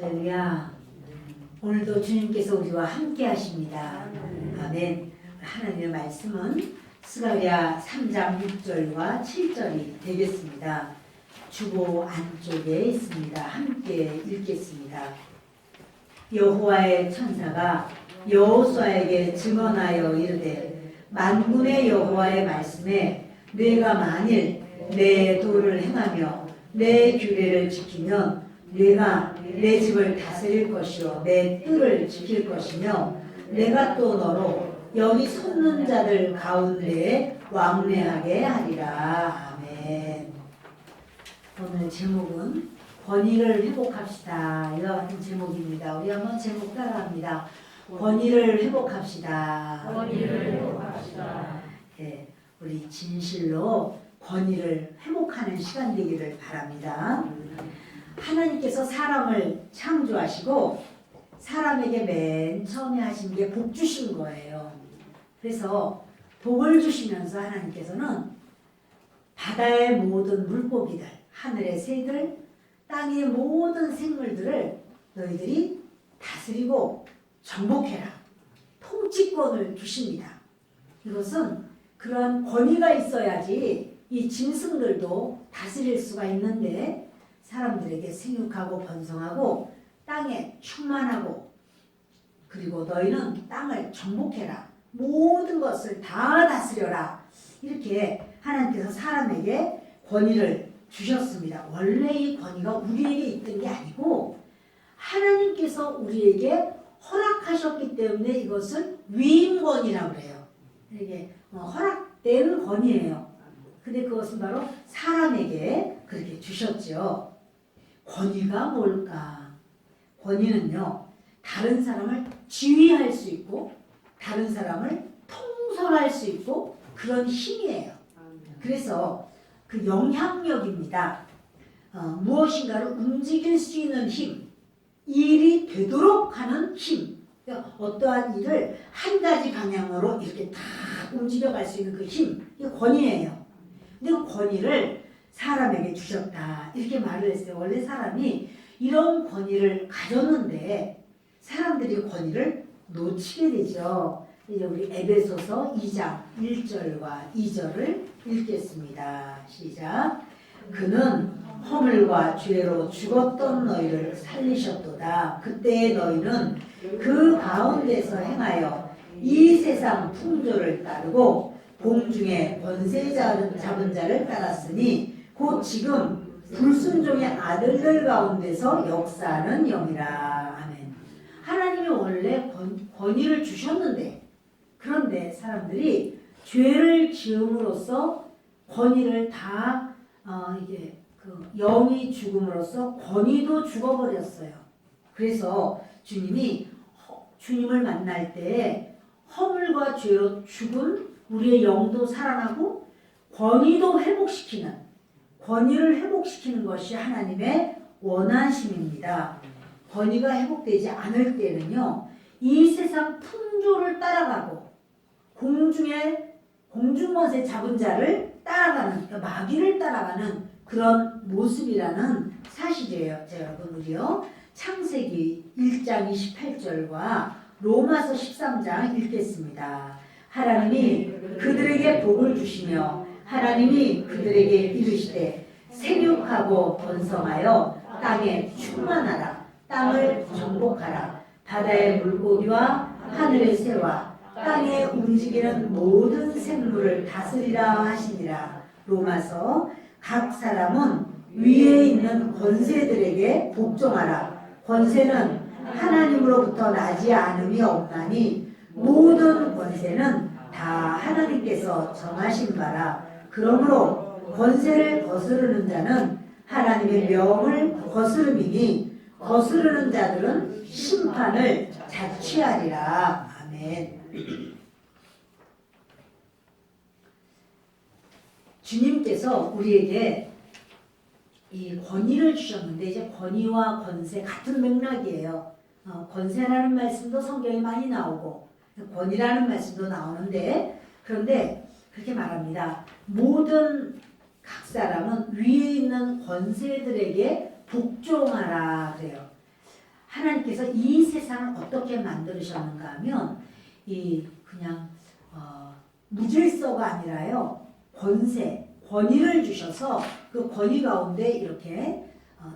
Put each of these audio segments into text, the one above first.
할렐루야. 오늘도 주님께서 우리와 함께 하십니다. 아멘. 하나님의 말씀은 스가랴 3장 6절과 7절이 되겠습니다. 주보 안쪽에 있습니다. 함께 읽겠습니다. 여호와의 천사가 여호수아에게 증언하여 이르되 만군의 여호와의 말씀에 내가 만일 내 도를 행하며 내 규례를 지키면 내가 내 집을 다스릴 것이요 내 뜰을 지킬 것이며 내가 또 너로 여기 섰는 자들 가운데에 왕래하게 하리라. 아멘. 오늘 제목은 권위를 회복합시다. 이와 같은 제목입니다. 우리 한번 제목 따라합니다. 권위를 회복합시다. 권위를 회복합시다. 네, 우리 진실로 권위를 회복하는 시간 되기를 바랍니다. 하나님께서 사람을 창조하시고 사람에게 맨 처음에 하신 게 복 주신 거예요. 그래서 복을 주시면서 하나님께서는 바다의 모든 물고기들, 하늘의 새들, 땅의 모든 생물들을 너희들이 다스리고 정복해라. 통치권을 주십니다. 이것은 그러한 권위가 있어야지 이 짐승들도 다스릴 수가 있는데 사람들에게 생육하고 번성하고 땅에 충만하고 그리고 너희는 땅을 정복해라. 모든 것을 다 다스려라. 이렇게 하나님께서 사람에게 권위를 주셨습니다. 원래 이 권위가 우리에게 있던 게 아니고 하나님께서 우리에게 허락하셨기 때문에 이것을 위임권이라고 그래요. 이게 허락된 권위예요. 근데 그것은 바로 사람에게 그렇게 주셨죠. 권위가 뭘까? 권위는요, 다른 사람을 지휘할 수 있고 다른 사람을 통솔할 수 있고 그런 힘이에요. 그래서 그 영향력입니다. 무엇인가를 움직일 수 있는 힘, 일이 되도록 하는 힘, 그러니까 어떠한 일을 한 가지 방향으로 이렇게 다 움직여갈 수 있는 그 힘, 이게 권위예요. 근데 그 권위를 사람에게 주셨다 이렇게 말을 했어요. 원래 사람이 이런 권위를 가졌는데 사람들이 권위를 놓치게 되죠. 이제 우리 에베소서 2장 1절과 2절을 읽겠습니다. 시작. 그는 허물과 죄로 죽었던 너희를 살리셨도다. 그때 너희는 그 가운데서 행하여 이 세상 풍조를 따르고 공중의 권세 잡은 자를 따랐으니 곧 지금 불순종의 아들들 가운데서 역사하는 영이라. 아멘. 하나님이 원래 권위를 주셨는데 그런데 사람들이 죄를 지음으로써 권위를 다 이게 그 영이 죽음으로써 권위도 죽어버렸어요. 그래서 주님을 만날 때 허물과 죄로 죽은 우리의 영도 살아나고 권위도 회복시키는 권위를 회복시키는 것이 하나님의 원하심입니다. 권위가 회복되지 않을 때는요, 이 세상 풍조를 따라가고 공중권세 잡은 자를 따라가는, 그러니까 마귀를 따라가는 그런 모습이라는 사실이에요. 자, 여러분 우리요 창세기 1장 28절과 로마서 13장 읽겠습니다. 하나님이 그들에게 복을 주시며 하나님이 그들에게 이르시되 생육하고 번성하여 땅에 충만하라. 땅을 정복하라. 바다의 물고기와 하늘의 새와 땅에 움직이는 모든 생물을 다스리라 하시니라. 로마서 각 사람은 위에 있는 권세들에게 복종하라. 권세는 하나님으로부터 나지 않음이 없나니 모든 권세는 다 하나님께서 정하신 바라. 그러므로 권세를 거스르는 자는 하나님의 명을 거스름이니 거스르는 자들은 심판을 자취하리라. 아멘. 주님께서 우리에게 이 권위를 주셨는데 이제 권위와 권세 같은 맥락이에요. 권세라는 말씀도 성경에 많이 나오고 권위라는 말씀도 나오는데 그런데 그렇게 말합니다. 모든 각 사람은 위에 있는 권세들에게 복종하라 그래요. 하나님께서 이 세상을 어떻게 만드셨는가 하면 이 그냥 무질서가 아니라요. 권위를 주셔서 그 권위 가운데 이렇게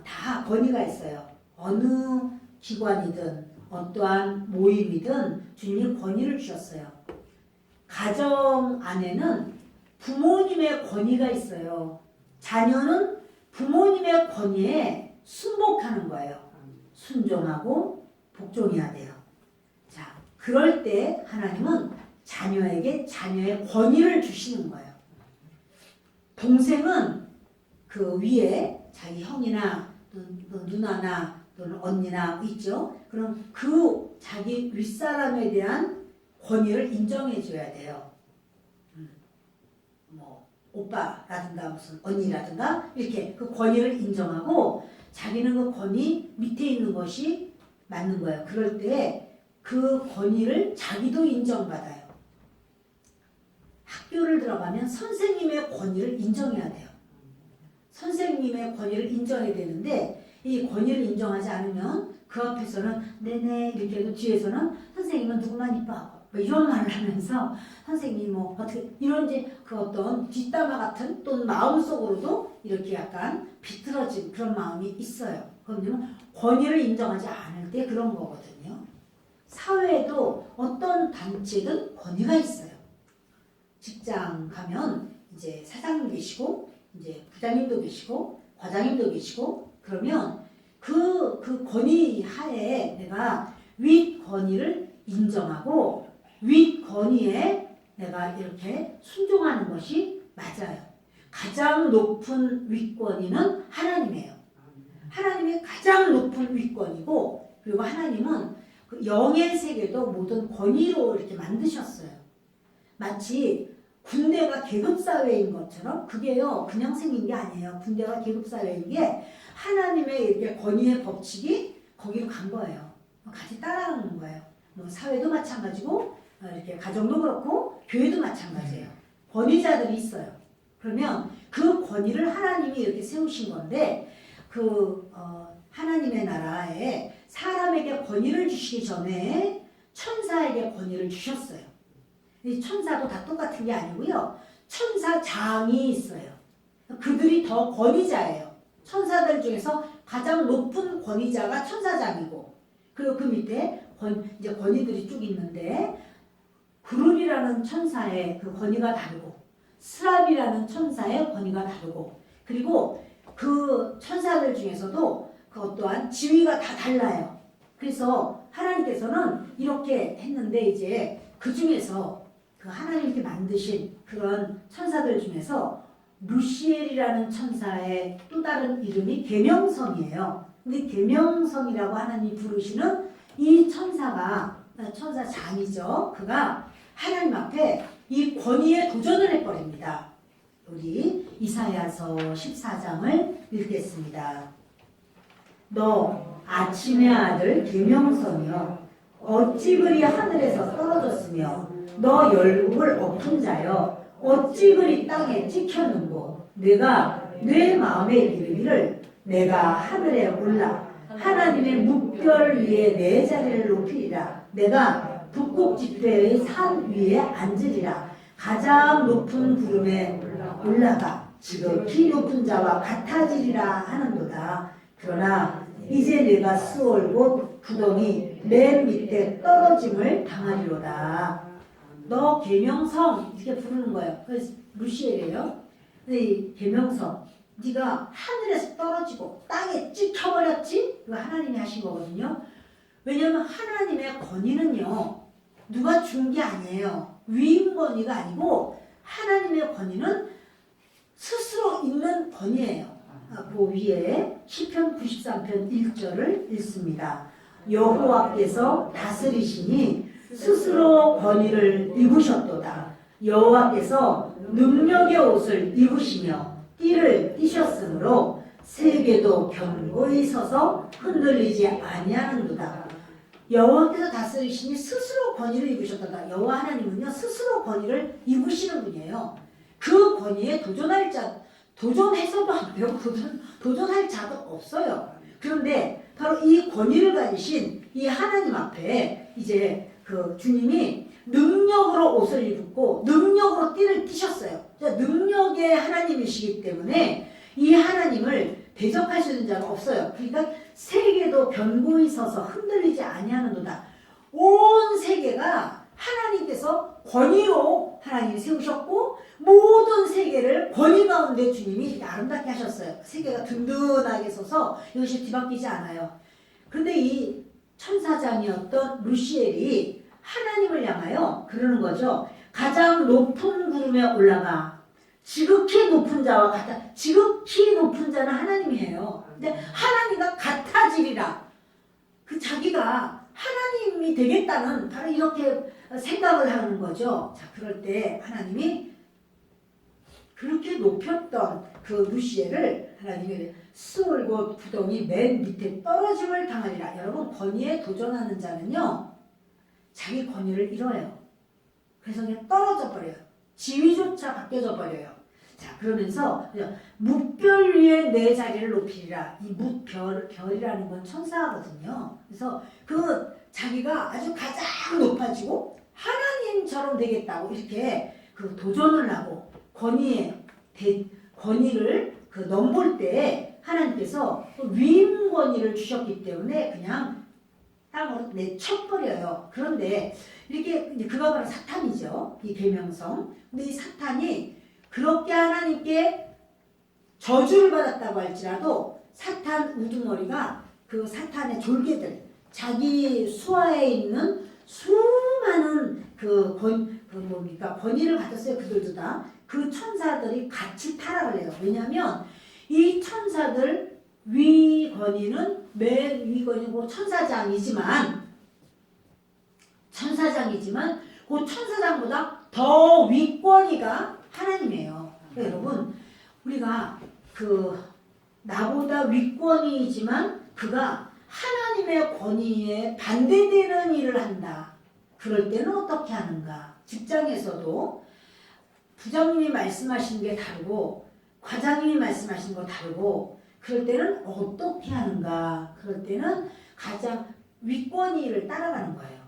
다 권위가 있어요. 어느 기관이든 어떠한 모임이든 주님이 권위를 주셨어요. 가정 안에는 부모님의 권위가 있어요. 자녀는 부모님의 권위에 순복하는 거예요. 순종하고 복종해야 돼요. 자, 그럴 때 하나님은 자녀에게 자녀의 권위를 주시는 거예요. 동생은 그 위에 자기 형이나 누나나 또는 언니나 있죠. 그럼 그 자기 윗사람에 대한 권위를 인정해 줘야 돼요. 뭐 오빠라든가 무슨 언니라든가 이렇게 그 권위를 인정하고 자기는 그 권위 밑에 있는 것이 맞는 거예요. 그럴 때 그 권위를 자기도 인정받아요. 학교를 들어가면 선생님의 권위를 인정해야 돼요. 선생님의 권위를 인정해야 되는데 이 권위를 인정하지 않으면 그 앞에서는 네네 이렇게 해도 뒤에서는 선생님은 누구만 이뻐하고 뭐 이런 말을 하면서 선생님 뭐 어떻게 이런 이제 그 어떤 뒷담화 같은 또는 마음속으로도 이렇게 약간 비틀어진 그런 마음이 있어요. 그러면 권위를 인정하지 않을 때 그런 거거든요. 사회에도 어떤 단체든 권위가 있어요. 직장 가면 이제 사장님 계시고 이제 부장님도 계시고 과장님도 계시고 그러면 그 권위 하에 내가 윗 권위를 인정하고 윗 권위에 내가 이렇게 순종하는 것이 맞아요. 가장 높은 윗권위는 하나님이에요. 하나님이 가장 높은 윗권위고 그리고 하나님은 그 영의 세계도 모든 권위로 이렇게 만드셨어요. 마치 군대가 계급사회인 것처럼 그게요 그냥 생긴 게 아니에요. 군대가 계급사회인 게 하나님의 이렇게 권위의 법칙이 거기로 간 거예요. 같이 따라가는 거예요. 뭐 사회도 마찬가지고 이렇게 가정도 그렇고 교회도 마찬가지예요. 권위자들이 있어요. 그러면 그 권위를 하나님이 이렇게 세우신 건데 하나님의 나라에 사람에게 권위를 주시기 전에 천사에게 권위를 주셨어요. 이 천사도 다 똑같은 게 아니고요. 천사장이 있어요. 그들이 더 권위자예요. 천사들 중에서 가장 높은 권위자가 천사장이고 그리고 그 밑에 이제 권위들이 쭉 있는데 그룹이라는 천사의 그 권위가 다르고 스랍이라는 천사의 권위가 다르고 그리고 그 천사들 중에서도 그 어떠한 지위가 다 달라요. 그래서 하나님께서는 이렇게 했는데 이제 그 중에서 그 하나님께 만드신 그런 천사들 중에서 루시엘이라는 천사의 또 다른 이름이 계명성이에요. 근데 계명성이라고 하나님이 부르시는 이 천사장이죠. 그가 하나님 앞에 이 권위에 도전을 해버립니다. 우리 이사야서 14장을 읽겠습니다. 너 아침의 아들 계명성이여 어찌 그리 하늘에서 떨어졌으며 너 열국을 엎은 자여 어찌 그리 땅에 찍혔는고 내가 내 마음에 이르기를 내가 하늘에 올라 하나님의 묵별 위에 내 자리를 높이리라 내가 북극 지폐의 산 위에 앉으리라 가장 높은 구름에 올라가 지극히 높은 자와 같아지리라 하는도다. 그러나 이제 내가 수월 곧 구덩이 맨 밑에 떨어짐을 당하리로다. 너 계명성 이렇게 부르는 거예요. 그래서 루시엘이에요. 이 계명성 네가 하늘에서 떨어지고 땅에 찍혀버렸지? 이거 하나님이 하신 거거든요. 왜냐하면 하나님의 권위는요 누가 준 게 아니에요. 위임 권위가 아니고 하나님의 권위는 스스로 있는 권위예요. 그 위에 시편 93편 1절을 읽습니다. 여호와께서 다스리시니 스스로 권위를 입으셨도다. 여호와께서 능력의 옷을 입으시며 띠를 띠셨으므로 세계도 견고히 서서 흔들리지 아니하는도다. 여호와께서 다스리시니 스스로 권위를 입으셨도다. 여호와 하나님은요 스스로 권위를 입으시는 분이에요. 그 권위에 도전해서도 안 되고 도전할 자도 없어요. 그런데 바로 이 권위를 가지신 이 하나님 앞에 이제 그 주님이 능력으로 옷을 입고 능력으로 띠를 띠셨어요. 능력의 하나님이시기 때문에 이 하나님을 대적할 수 있는 자가 없어요. 그러니까 세계도 견고히 서서 흔들리지 아니하는도다. 온 세계가 하나님께서 권위로 하나님이 세우셨고 모든 세계를 권위 가운데 주님이 이렇게 아름답게 하셨어요. 세계가 든든하게 서서 이것이 뒤바뀌지 않아요. 그런데 이 천사장이었던 루시엘이 하나님을 향하여 그러는 거죠. 가장 높은 구름에 올라가. 지극히 높은 자와 같아. 지극히 높은 자는 하나님이에요. 근데 하나님과 같아지리라. 그 자기가 하나님이 되겠다는 바로 이렇게 생각을 하는 거죠. 자, 그럴 때 하나님이 그렇게 높였던 그 루시엘을 하나님이 스올고 부동이 맨 밑에 떨어짐을 당하리라. 여러분, 권위에 도전하는 자는요, 자기 권위를 잃어요. 그래서 그냥 떨어져 버려요. 지위조차 바뀌어져 버려요. 자, 그러면서 뭇별 위에 내 자리를 높이리라. 이 별이라는 건 천사거든요. 그래서 그 자기가 아주 가장 높아지고 하나님처럼 되겠다고 이렇게 그 도전을 하고 권위를 그 넘볼 때 하나님께서 위임 권위를 주셨기 때문에 그냥 땅으로 내쳐버려요. 그런데 이렇게 이제 그가 바로 사탄이죠. 이 계명성. 근데 이 사탄이 그렇게 하나님께 저주를 받았다고 할지라도 사탄 우두머리가 그 사탄의 졸개들, 자기 수하에 있는 수많은 권위를 가졌어요. 그들도 다. 그 천사들이 같이 타락을 해요. 왜냐하면 이 천사들 위권위는 맨 위권이고 천사장이지만 그 천사장보다 더 위권위가 하나님이에요. 그러니까 여러분, 우리가 나보다 위권위이지만 그가 하나님의 권위에 반대되는 일을 한다. 그럴 때는 어떻게 하는가? 직장에서도 부장님이 말씀하신 게 다르고 과장님이 말씀하신 거 다르고 그럴 때는 어떻게 하는가? 그럴 때는 가장 윗권위를 따라가는 거예요.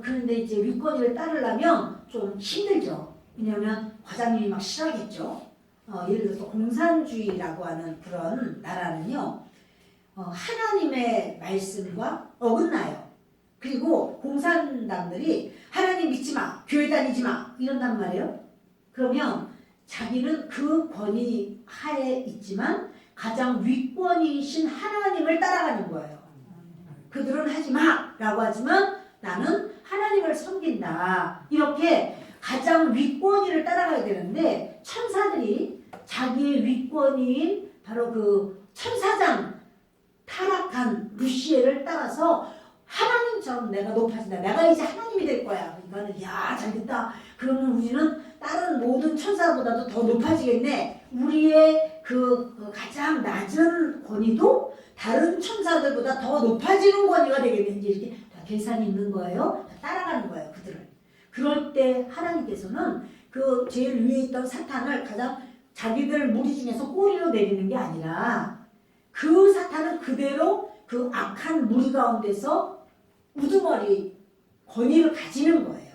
그런데 이제 윗권위를 따르려면 좀 힘들죠. 왜냐하면 과장님이 막 싫어하겠죠. 예를 들어서 공산주의라고 하는 그런 나라는요. 하나님의 말씀과 어긋나요. 그리고 공산당들이 하나님 믿지 마, 교회 다니지 마 이런단 말이에요. 그러면 자기는 그 권위 하에 있지만 가장 윗권위이신 하나님을 따라가는 거예요. 그들은 하지 마 라고 하지만 나는 하나님을 섬긴다. 이렇게 가장 윗권위를 따라가야 되는데 천사들이 자기의 윗권위인 바로 그 천사장 타락한 루시엘을 따라서 하나님처럼 내가 높아진다. 내가 이제 하나님이 될 거야. 그러니까는 야 잘됐다. 그러면 우리는 다른 모든 천사보다도 더 높아지겠네. 우리의 그 가장 낮은 권위도 다른 천사들보다 더 높아지는 권위가 되겠네. 이제 이렇게 다 계산이 있는 거예요. 따라가는 거예요. 그들을. 그럴 때 하나님께서는 그 제일 위에 있던 사탄을 가장 자기들 무리 중에서 꼬리로 내리는 게 아니라 그 사탄은 그대로 그 악한 무리 가운데서 우두머리 권위를 가지는 거예요.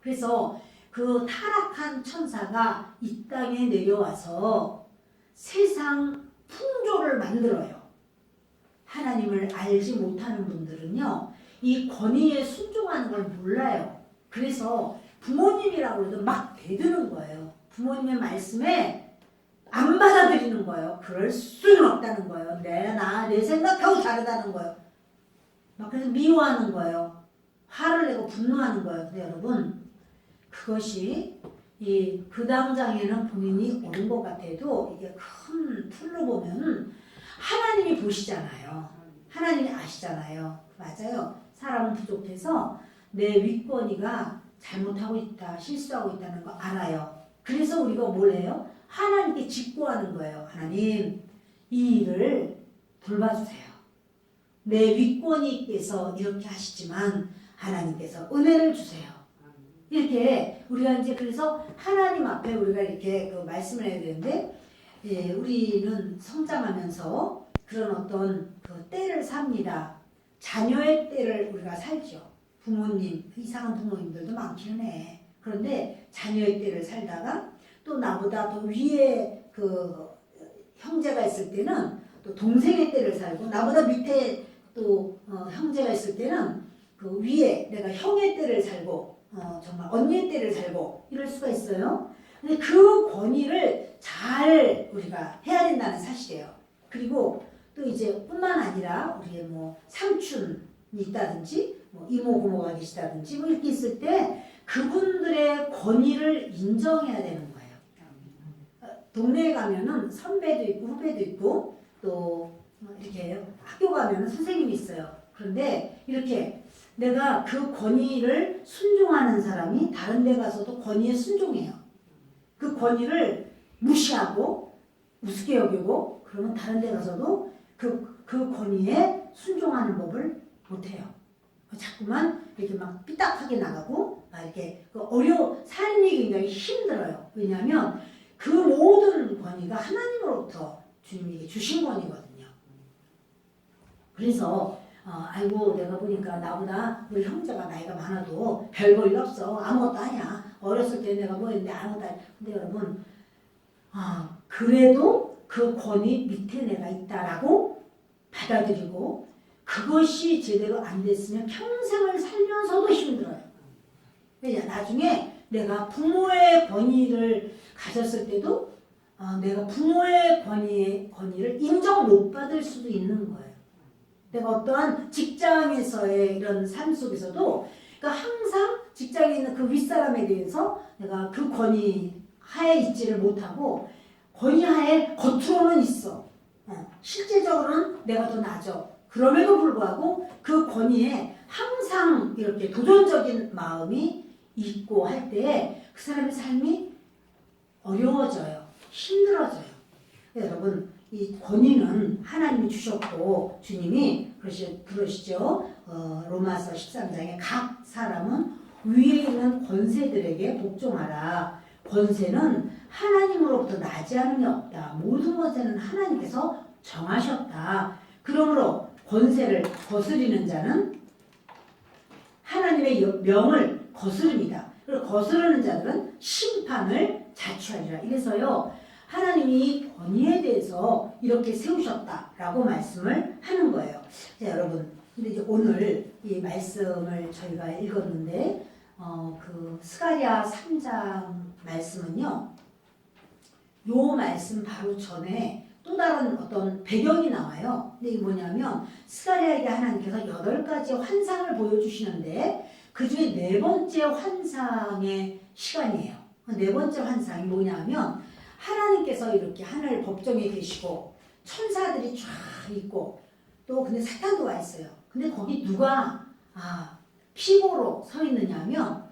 그래서 그 타락한 천사가 이 땅에 내려와서 세상 풍조를 만들어요. 하나님을 알지 못하는 분들은요, 이 권위에 순종하는 걸 몰라요. 그래서 부모님이라고 해도 막 대드는 거예요. 부모님의 말씀에 안 받아들이는 거예요. 그럴 수는 없다는 거예요. 내 생각하고 다르다는 거예요. 막 그래서 미워하는 거예요. 화를 내고 분노하는 거예요. 근데 여러분, 그것이 그 당장에는 본인이 옳은 것 같아도 이게 큰 틀로 보면 하나님이 보시잖아요. 하나님이 아시잖아요. 맞아요. 사람은 부족해서 내 윗권위가 잘못하고 있다, 실수하고 있다는 거 알아요. 그래서 우리가 뭘 해요? 하나님께 직고하는 거예요. 하나님, 이 일을 돌봐주세요. 내 윗권위께서 이렇게 하시지만 하나님께서 은혜를 주세요. 이렇게 우리가 이제 그래서 하나님 앞에 우리가 이렇게 그 말씀을 해야 되는데, 우리는 성장하면서 그런 어떤 그 때를 삽니다. 자녀의 때를 우리가 살죠. 부모님, 이상한 부모님들도 많기는 해. 그런데 자녀의 때를 살다가 또 나보다 더 위에 그 형제가 있을 때는 또 동생의 때를 살고, 나보다 밑에 또 형제가 있을 때는 그 위에 내가 형의 때를 살고 정말 언니의 때를 살고 이럴 수가 있어요. 근데 그 권위를 잘 우리가 해야 된다는 사실이에요. 그리고 또 이제 뿐만 아니라 우리의 뭐 삼촌이 있다든지 뭐 이모 고모가 계시다든지 뭐 이렇게 있을 때 그분들의 권위를 인정해야 되는 거예요. 동네에 가면은 선배도 있고 후배도 있고 또 이렇게 학교 가면은 선생님이 있어요. 그런데 이렇게 내가 그 권위를 순종하는 사람이 다른 데 가서도 권위에 순종해요. 그 권위를 무시하고 우습게 여기고 그러면 다른 데 가서도 그 권위에 순종하는 법을 못해요. 자꾸만 이렇게 막 삐딱하게 나가고 막 이렇게 삶이 굉장히 힘들어요. 왜냐하면 그 모든 권위가 하나님으로부터 주님에게 주신 권위거든요. 그래서 아이고 내가 보니까 나보다 우리 형제가 나이가 많아도 별 볼 일 없어. 아무것도 아니야. 어렸을 때 내가 뭐 했는데 아무것도 아니야. 근데 여러분 그래도 그 권위 밑에 내가 있다라고 받아들이고 그것이 제대로 안 됐으면 평생을 살면서도 힘들어요. 왜냐 나중에 내가 부모의 권위를 가졌을 때도 내가 부모의 권위를 인정 못 받을 수도 있는 거예요. 내가 어떠한 직장에서의 이런 삶 속에서도 그러니까 항상 직장에 있는 그 윗사람에 대해서 내가 그 권위 하에 있지를 못하고 권위 하에 겉으로는 있어. 실제적으로는 내가 더 나아져. 그럼에도 불구하고 그 권위에 항상 이렇게 도전적인 마음이 있고 할 때 그 사람의 삶이 어려워져요. 힘들어져요. 여러분 이 권위는 하나님이 주셨고 주님이 그러시죠. 로마서 13장에 각 사람은 위에 있는 권세들에게 복종하라. 권세는 하나님으로부터 나지 않음이 없다. 모든 권세는 하나님께서 정하셨다. 그러므로 권세를 거스리는 자는 하나님의 명을 거스릅니다. 그리고 거스르는 자들은 심판을 자초하리라. 이래서요. 하나님이 권위에 대해서 이렇게 세우셨다라고 말씀을 하는 거예요. 자, 여러분, 근데 이제 오늘 이 말씀을 저희가 읽었는데, 그 스가랴 3장 말씀은요, 요 말씀 바로 전에 또 다른 어떤 배경이 나와요. 근데 이게 뭐냐면, 스가랴에게 하나님께서 8가지 환상을 보여주시는데, 그 중에 4번째 환상의 시간이에요. 4번째 환상이 뭐냐면, 하나님께서 이렇게 하늘 법정에 계시고 천사들이 쫙 있고 또 근데 사탄도 와 있어요. 근데 거기 누가 피고로 서 있느냐면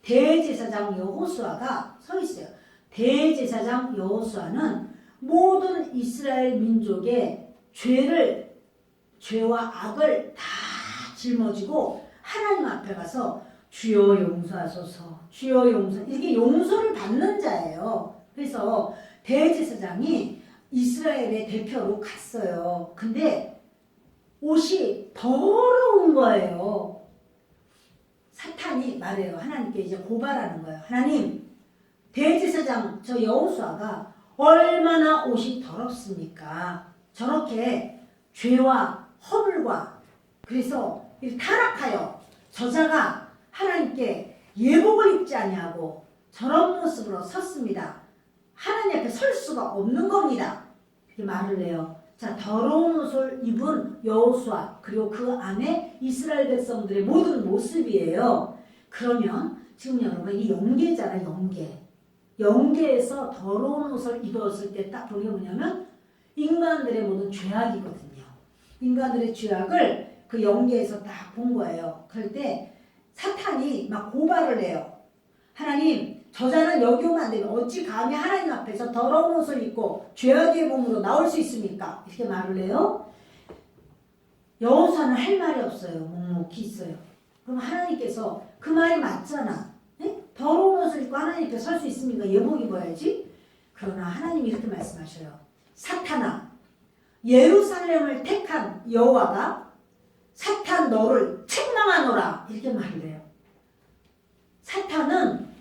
대제사장 여호수아가 서 있어요. 대제사장 여호수아는 모든 이스라엘 민족의 죄와 악을 다 짊어지고 하나님 앞에 가서 주여 용서하소서, 주여 용서, 이게 용서를 받는 자예요. 그래서 대제사장이 이스라엘의 대표로 갔어요. 근데 옷이 더러운 거예요. 사탄이 말해요. 하나님께 이제 고발하는 거예요. 하나님, 대제사장 저 여호수아가 얼마나 옷이 더럽습니까? 저렇게 죄와 허물과 그래서 타락하여 저자가 하나님께 예복을 입지 아니하고 저런 모습으로 섰습니다. 하나님 앞에 설 수가 없는 겁니다. 이렇게 말을 해요. 자, 더러운 옷을 입은 여호수아 그리고 그 안에 이스라엘 백성들의 모든 모습이에요. 그러면 지금 여러분 이 영계잖아요. 영계에서 더러운 옷을 입었을 때 딱 보는 게 뭐냐면 인간들의 모든 죄악이거든요. 인간들의 죄악을 그 영계에서 딱 본 거예요. 그럴 때 사탄이 막 고발을 해요. 하나님, 저자는 여기 오면 안 되면 어찌 감히 하나님 앞에서 더러운 옷을 입고 죄악의 몸으로 나올 수 있습니까? 이렇게 말을 해요. 여호수아는 할 말이 없어요. 묵묵히 있어요. 그럼 하나님께서 그 말이 맞잖아. 네? 더러운 옷을 입고 하나님 앞에 설 수 있습니까? 예복 입어야지. 그러나 하나님이 이렇게 말씀하셔요. 사탄아, 예루살렘을 택한 여호와가 사탄 너를 책망하노라 이렇게 말을 해요. 사탄은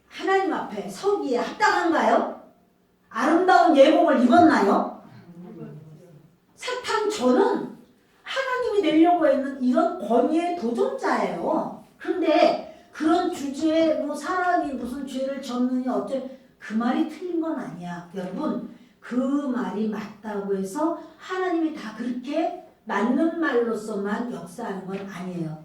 하나님 앞에 서기에 합당한가요? 아름다운 예복을 입었나요? 사탄 저는 하나님이 내려고 했는 이런 권위의 도전자예요. 그런데 그런 주제에 사람이 무슨 죄를 졌느냐 어째 그 말이 틀린 건 아니야. 여러분 그 말이 맞다고 해서 하나님이 다 그렇게 맞는 말로서만 역사하는 건 아니에요.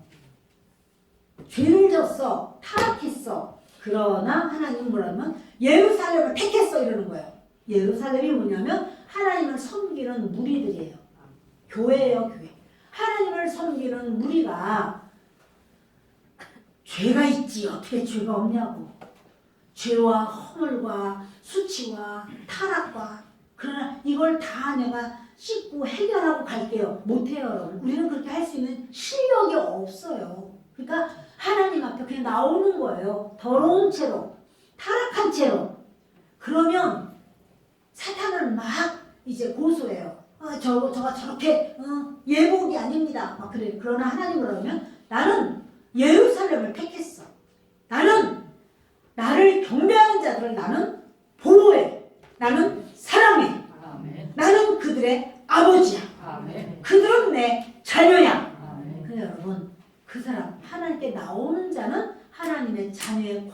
죄를 졌어. 타락했어. 그러나 하나님은 뭐라면 예루살렘을 택했어 이러는 거예요. 예루살렘이 뭐냐면 하나님을 섬기는 무리들이에요. 교회예요, 교회. 하나님을 섬기는 무리가 죄가 있지 어떻게 죄가 없냐고. 죄와 허물과 수치와 타락과 그러나 이걸 다 내가 씻고 해결하고 갈게요. 못해요, 여러분. 우리는 그렇게 할 수 있는 실력이 없어요. 그러니까 하나님 앞에 그냥 나오는 거예요. 더러운 채로, 타락한 채로. 그러면 사탄은 막 이제 고소해요. 저가 저렇게 예복이 아닙니다. 막 그래. 그러나 하나님은 그러면 나는 예루살렘을 택했어. 나는 나를 경배하는 자들을 나는 보호해. 나는 사랑해. 아멘. 나는 그들의 아버지야. 아멘. 그들은 내 자녀야. 아멘. 근데 여러분 그 사람 하나님께 나오는 자는 하나님의 자녀의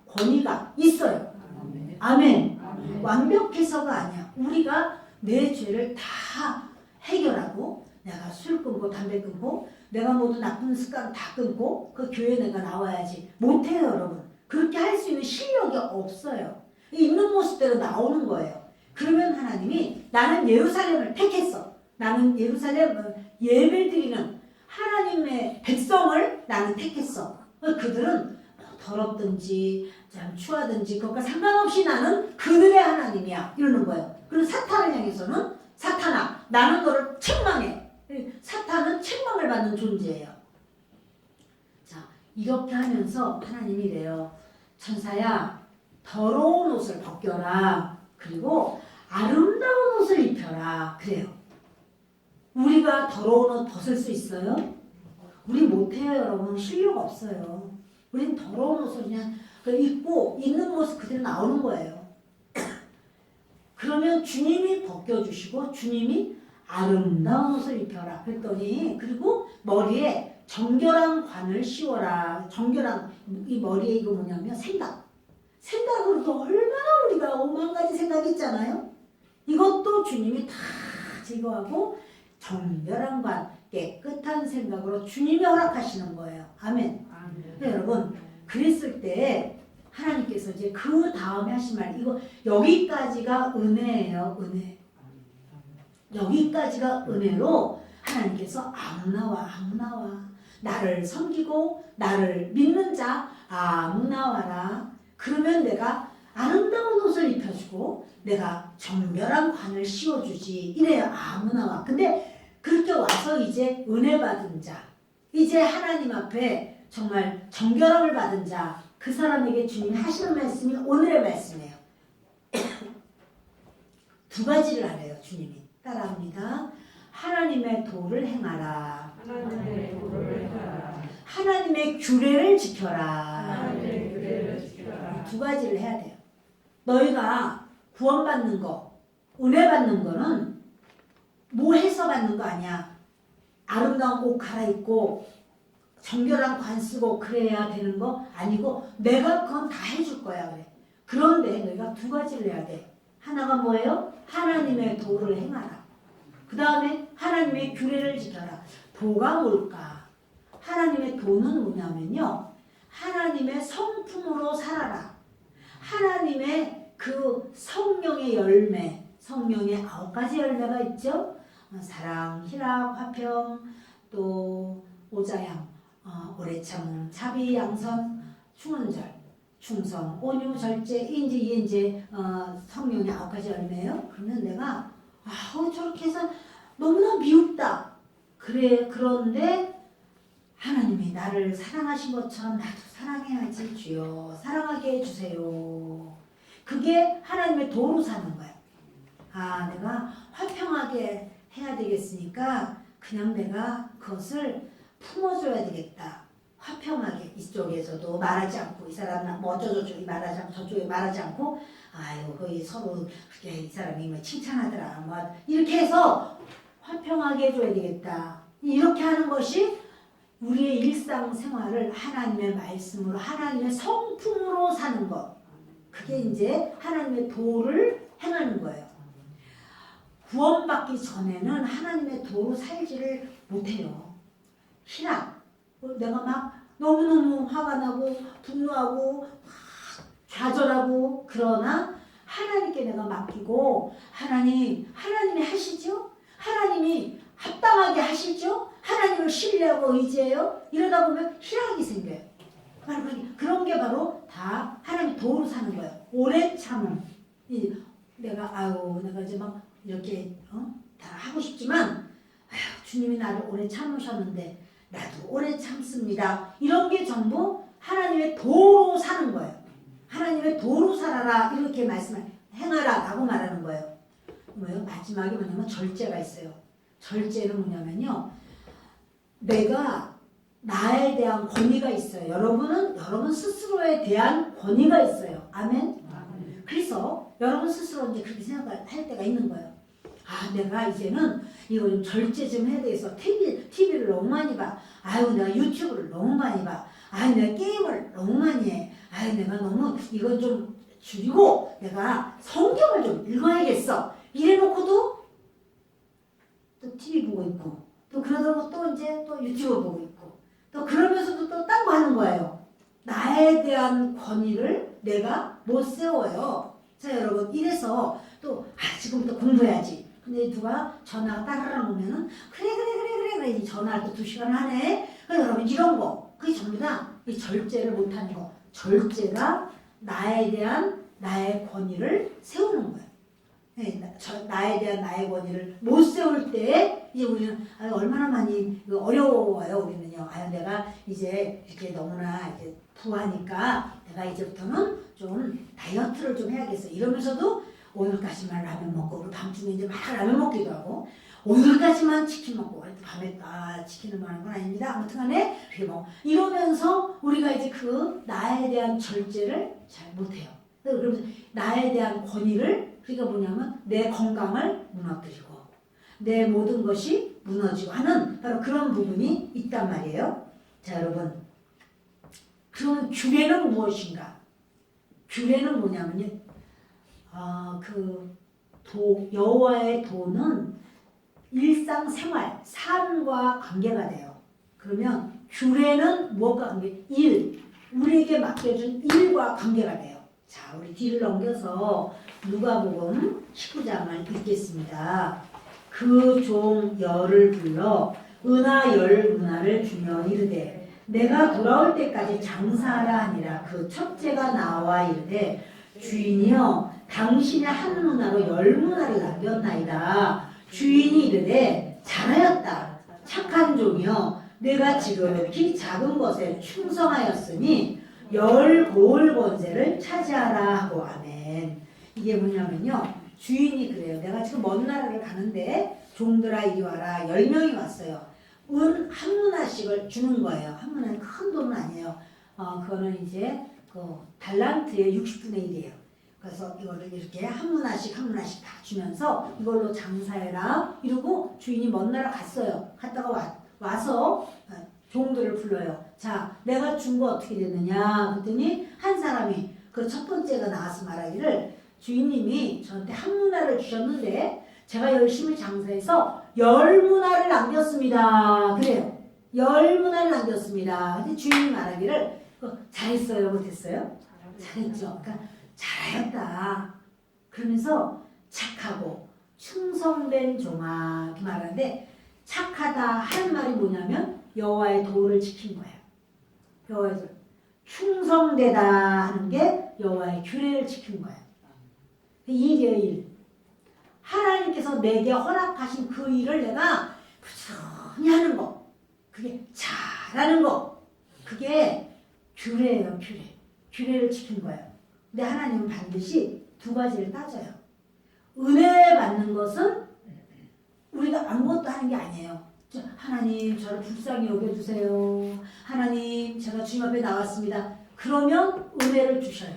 권위가 있어요. 아멘. 아멘. 아멘. 완벽해서가 아니야. 우리가 내 죄를 다 해결하고 내가 술 끊고 담배 끊고 내가 모두 나쁜 습관 다 끊고 그 교회에 내가 나와야지. 못해요, 여러분. 그렇게 할 수 있는 실력이 없어요. 있는 모습대로 나오는 거예요. 그러면 하나님이 나는 예루살렘을 택했어. 나는 예루살렘 예배드리는 하나님의 백성을 나는 택했어. 그들은 더럽든지 참 추하든지 그것과 상관없이 나는 그들의 하나님이야 이러는 거예요. 그리고 사탄을 향해서는 사탄아 나는 너를 책망해. 사탄은 책망을 받는 존재예요. 자 이렇게 하면서 하나님이 이래요. 천사야 더러운 옷을 벗겨라. 그리고 아름다운 옷을 입혀라. 그래요. 우리가 더러운 옷 벗을 수 있어요? 우리 못해요, 여러분. 실력 없어요. 우린 더러운 옷을 그냥 입고 있는 모습 그대로 나오는 거예요. 그러면 주님이 벗겨주시고 주님이 아름다운 옷을 입혀라. 그랬더니 그리고 머리에 정결한 관을 씌워라. 정결한 이 머리에 이거 뭐냐면 생각으로도 얼마나 우리가 5만 가지 생각이 있잖아요. 이것도 주님이 다 제거하고 정결한 관, 깨끗한 생각으로 주님이 허락하시는 거예요. 아멘. 네, 여러분 그랬을 때 하나님께서 이제 그 다음에 하신 말 이거 여기까지가 은혜예요. 은혜. 여기까지가 은혜로 하나님께서 아무나와 나를 섬기고 나를 믿는 자 아무나와라. 그러면 내가 아름다운 옷을 입혀주고 내가 정결한 관을 씌워주지. 이래요. 아무나와. 근데 그렇게 와서 이제 은혜 받은 자 이제 하나님 앞에 정말 정결함을 받은 자 그 사람에게 주님이 하시는 말씀이 오늘의 말씀이에요. 두 가지를 하래요. 주님이. 따라합니다. 하나님의 도를 행하라. 하나님의 도를 행하라. 하나님의 규례를 지켜라. 하나님의 규례를 지켜라. 두 가지를 해야 돼요. 너희가 구원받는 거, 은혜 받는 거는 뭐 해서 받는 거 아니야. 아름다운 옷 갈아입고 정결한 관 쓰고 그래야 되는 거 아니고 내가 그건 다 해줄 거야. 그래. 그런데 너희가 두 가지를 해야 돼. 하나가 뭐예요? 하나님의 도를 행하라. 그 다음에 하나님의 규례를 지켜라. 도가 뭘까? 하나님의 도는 뭐냐면요. 하나님의 성품으로 살아라. 하나님의 그 성령의 열매, 성령의 9가지 열매가 있죠. 사랑, 희락, 화평, 또 오자양, 오래 참음, 자비, 양선, 충언절, 충성, 온유, 절제, 인지, 이인제 성령의 9가지 열매예요. 그러면 내가 저렇게 해서 너무나 미흡다. 그래 그런데 하나님이 나를 사랑하신 것처럼 나도 사랑해야지. 주여 사랑하게 해주세요. 그게 하나님의 도로 사는 거예요. 아, 내가 화평하게 해야 되겠으니까 그냥 내가 그것을 품어줘야 되겠다. 화평하게 이쪽에서도 말하지 않고 이 사람은 뭐 어쩌고저쩌고 말하지 않고 저쪽에 말하지 않고 아이고 거기 서로 그게 이 사람이 뭐 칭찬하더라 뭐 이렇게 해서 화평하게 해줘야 되겠다. 이렇게 하는 것이 우리의 일상생활을 하나님의 말씀으로 하나님의 성품으로 사는 것. 그게 이제 하나님의 도를 행하는 거예요. 구원받기 전에는 하나님의 도로 살지를 못해요. 희락. 내가 막 너무너무 화가 나고 분노하고 좌절하고 그러나 하나님께 내가 맡기고 하나님이 하시죠? 하나님이 합당하게 하시죠? 하나님을 신뢰하고 의지해요? 이러다 보면 희락이 생겨요. 바로 그런 게 바로 다 하나님 도로 사는 거예요. 오래 참음. 내가 이제 막 이렇게 다 하고 싶지만 주님이 나를 오래 참으셨는데 나도 오래 참습니다. 이런 게 전부 하나님의 도로 사는 거예요. 하나님의 도로 살아라 이렇게 행하라 라고 말하는 거예요. 뭐예요? 마지막에 뭐냐면 절제가 있어요. 절제는 뭐냐면요. 내가 나에 대한 권위가 있어요. 여러분 스스로에 대한 권위가 있어요. 아멘? 그래서 여러분 스스로 이제 그렇게 생각할 때가 있는 거예요. 아, 내가 이제는 이거 좀 절제 좀 해야 되겠어. TV를 너무 많이 봐. 아유, 내가 유튜브를 너무 많이 봐. 아유, 내가 게임을 너무 많이 해. 아유, 내가 너무 이건 좀 줄이고 내가 성경을 좀 읽어야겠어. 이래놓고도 또 TV 보고 있고 또 그러다가 또 이제 또 유튜브 보고 있고 또 그러면서도 또 딴 거 하는 거예요. 나에 대한 권위를 내가 못 세워요. 자, 여러분 이래서 또 지금부터 공부해야지. 근데 누가 전화가 따르릉 오면은 그래 이 전화를 또 2시간 하네. 그래서 여러분 이런 거 그게 전부 다 이 절제를 못하는 거. 절제가 나에 대한 나의 권위를 세우는 거예요. 네, 나에 대한 나의 권위를 못 세울 때 이제 우리는 얼마나 많이 어려워요. 우리는요. 내가 이제 이렇게 너무나 이제 부하니까 내가 이제부터는 좀 다이어트를 좀 해야겠어. 이러면서도 오늘까지만 라면 먹고 우리 밤중에 이제 막 라면 먹기도 하고 오늘까지만 치킨 먹고 밤에 치킨을 먹는 건 아닙니다. 아무튼간에 이러면서 우리가 이제 그 나에 대한 절제를 잘 못해요. 그러면서 나에 대한 권위를 그러니까 뭐냐면 내 건강을 무너뜨리고 내 모든 것이 무너지고 하는 바로 그런 부분이 있단 말이에요. 자, 여러분 그럼 규례는 무엇인가? 규례는 뭐냐면요. 여호와의 도는 일상생활, 삶과 관계가 돼요. 그러면 규례는 무엇과 관계? 우리에게 맡겨준 일과 관계가 돼요. 자, 우리 뒤를 넘겨서 누가복음 19장을 읽겠습니다. 그 종 열을 불러 은하 10문화를 주며 이르되 내가 돌아올 때까지 장사하라 하니라. 그 첫째가 나와 이르되 주인이여 당신의 한 문화로 10문화를 남겼나이다. 주인이 이르되 잘하였다. 착한 종이여 내가 지극히 작은 것에 충성하였으니 10고을 권세를 차지하라 하고 아멘. 이게 뭐냐면요. 주인이 그래요. 내가 지금 먼 나라를 가는데 종들아 이리 와라. 10명이 왔어요. 한 문화씩을 주는 거예요. 한 문화는 큰 돈은 아니에요. 그거는 이제 그 달란트의 60분의 1이에요. 그래서 이거를 이렇게 한 문화씩 다 주면서 이걸로 장사해라. 이러고 주인이 먼 나라 갔어요. 갔다가 와서 종들을 불러요. 자, 내가 준 거 어떻게 됐느냐? 그랬더니 한 사람이 그 첫 번째가 나와서 말하기를 주인님이 저한테 한 문화를 주셨는데 제가 열심히 장사해서 10문화를 남겼습니다. 그래요. 10문화를 남겼습니다. 근데 주인이 말하기를 잘했어요? 못했어요? 잘했죠. 그러니까 잘하였다. 그러면서 착하고 충성된 종아 이렇게 말하는데 착하다 하는 말이 뭐냐면 여호와의 도를 지킨 거예요. 여호와의 도. 충성되다 하는 게 여호와의 규례를 지킨 거예요. 일이에요, 일. 하나님께서 내게 허락하신 그 일을 내가 부지런히 하는 거. 그게 잘하는 거. 그게 규례예요, 규례. 규례를 지킨 거예요. 근데 하나님은 반드시 두 가지를 따져요. 은혜 받는 것은 우리가 아무것도 하는 게 아니에요. 하나님 저를 불쌍히 여겨주세요. 하나님 제가 주님 앞에 나왔습니다. 그러면 은혜를 주셔요.